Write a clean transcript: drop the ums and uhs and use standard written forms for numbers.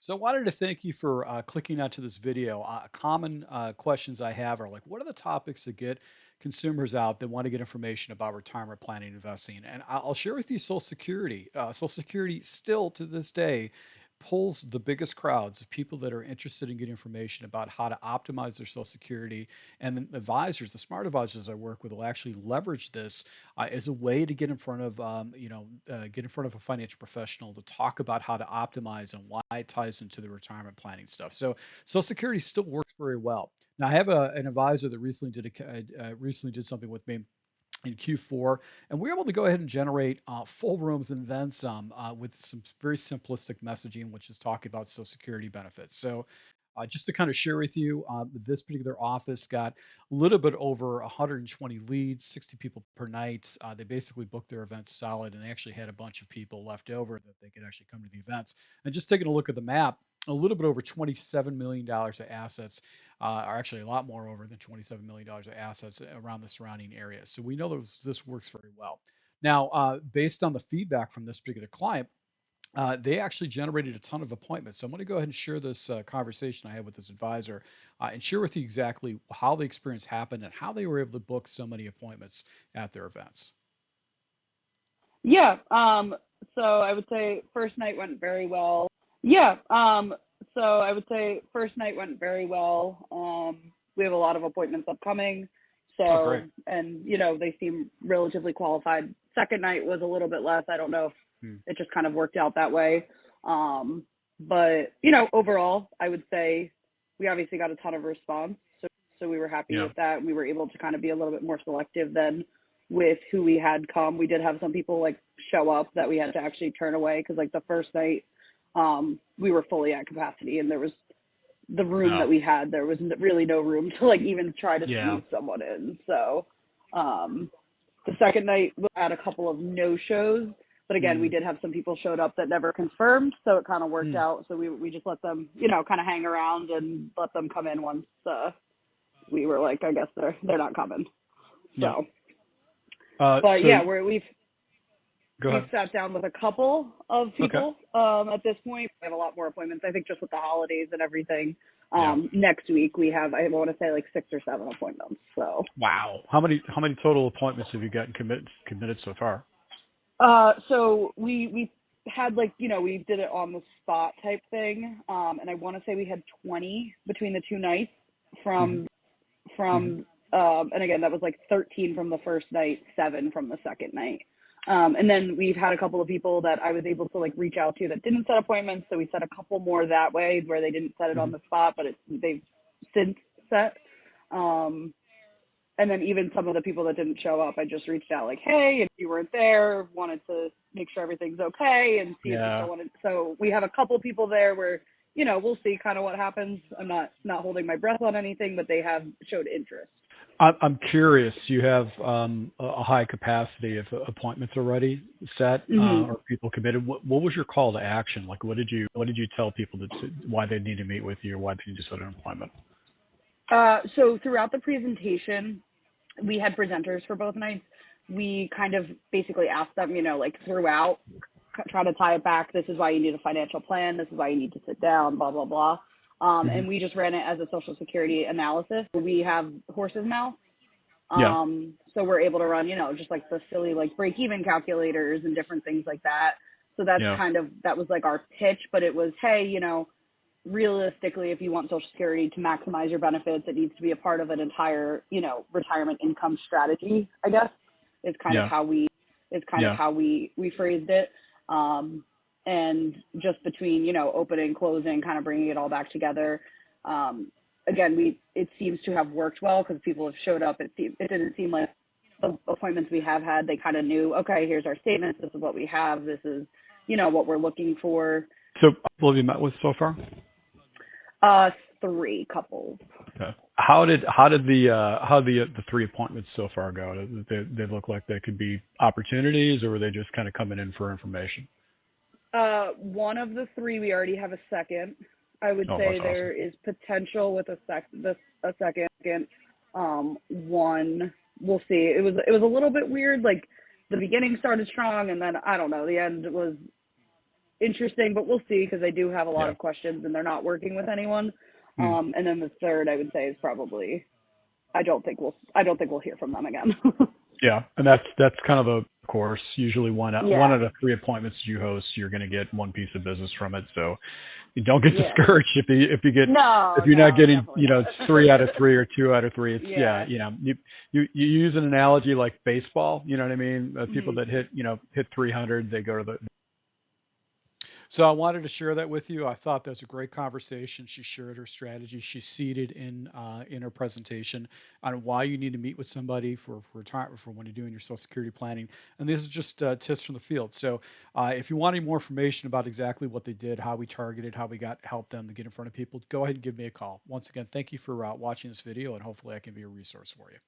So I wanted to thank you for clicking onto this video. Common questions I have are like, what are the topics that get consumers out that want to get information about retirement planning and investing? And I'll share with you Social Security. Social Security still to this day pulls the biggest crowds of people that are interested in getting information about how to optimize their Social Security. And the advisors, the smart advisors I work with, will actually leverage this as a way to get in front of, get in front of a financial professional to talk about how to optimize and why it ties into the retirement planning stuff. So Social Security still works very well. Now I have an advisor that recently did something with me in Q4, and we were able to go ahead and generate full rooms and then some with some very simplistic messaging, which is talking about Social Security benefits. So just to kind of share with you, this particular office got a little bit over 120 leads, 60 people per night. They basically booked their events solid and actually had a bunch of people left over that they could actually come to the events. And just taking a look at the map, a little bit over $27 million of assets, are actually a lot more over than $27 million of assets around the surrounding area. So we know this works very well. Now, based on the feedback from this particular client, they actually generated a ton of appointments. So I'm going to go ahead and share this conversation I had with this advisor and share with you exactly how the experience happened and how they were able to book so many appointments at their events. Yeah. So I would say first night went very well. Yeah. So I would say first night went very well. We have a lot of appointments upcoming. Oh, So, great. and they seem relatively qualified. Second night was a little bit less. I don't know if Hmm. it just kind of worked out that way. But overall, I would say we obviously got a ton of response. So we were happy Yeah. with that. We were able to kind of be a little bit more selective than with who we had come. We did have some people like show up that we had to actually turn away because like the first night, we were fully at capacity and there was the room No. that we had, there was really no room to like even try to Yeah. squeeze someone in. So, the second night we had a couple of no shows, but again, we Hmm. did have some people showed up that never confirmed. So it kind of worked Hmm. out. So we just let them, kind of hang around and let them come in once, we were like, I guess they're not coming. Yeah. So, but So yeah, go we've ahead. sat down with a couple of Okay. people at this point. We have a lot more appointments. I think just with the holidays and everything. Yeah. Next week we have, I want to say like 6 or 7 appointments. So, Wow. How many total appointments have you gotten committed so far? so we had like, we did it on the spot type thing. And I want to say we had 20 between the 2 nights Hmm. from, Hmm. and again, that was like 13 from the first night, 7 from the second night. And then we've had a couple of people that I was able to like reach out to that didn't set appointments. So we set a couple more that way where they didn't set it on Hmm. the spot, but they've since set. Um, and then even some of the people that didn't show up, I just reached out like, hey, if you weren't there, wanted to make sure everything's okay and see if you Yeah. still wanted. So we have a couple people there where, we'll see kind of what happens. I'm not holding my breath on anything, but they have showed interest. I'm curious. You have a high capacity of appointments already set, Hmm. or people committed. What was your call to action? Like, what did you tell people why they need to meet with you or why they need to set an appointment? So throughout the presentation, we had presenters for both nights. We kind of basically asked them, like throughout, try to tie it back. This is why you need a financial plan. This is why you need to sit down, blah, blah, blah. Hmm. And we just ran it as a Social Security analysis. We have horse's mouth. Yeah. So we're able to run, just like the silly, like break even calculators and different things like that. So Yeah. that was like our pitch, but it was, hey, realistically, if you want Social Security to maximize your benefits, it needs to be a part of an entire, retirement income strategy, I guess, is kind of Yeah. how we Yeah. we phrased it. And just between, opening, closing, kind of bringing it all back together. Again, it seems to have worked well because people have showed up. It didn't seem like the appointments we have had, they kind of knew, okay, here's our statements. This is what we have. This is, what we're looking for. So, people have you met with so far? 3 couples. Okay. How did the three appointments so far go? Did they look like they could be opportunities, or were they just kind of coming in for information? One of the 3, we already have a second. I would Oh, say that's awesome. there is potential with a second. One, we'll see. It was a little bit weird. Like the beginning started strong, and then I don't know. The end interesting, but we'll see because I do have a lot Yeah. of questions and they're not working with anyone. Hmm. And then the third I would say is probably I don't think we'll hear from them again. Yeah, and that's kind of a course. Usually one Yeah. out of three appointments you host, you're going to get one piece of business from it. So you don't get Yeah. discouraged No, if you're not no, getting definitely not. three out of three or two out of three. It's Yeah. you use an analogy like baseball. You know what I mean? People Mhm. that hit 300, they go to the. So I wanted to share that with you. I thought that was a great conversation. She shared her strategy. She seeded in her presentation on why you need to meet with somebody for when you're doing your Social Security planning. And this is just tips from the field. So if you want any more information about exactly what they did, how we targeted, how we helped them to get in front of people, go ahead and give me a call. Once again, thank you for watching this video, and hopefully I can be a resource for you.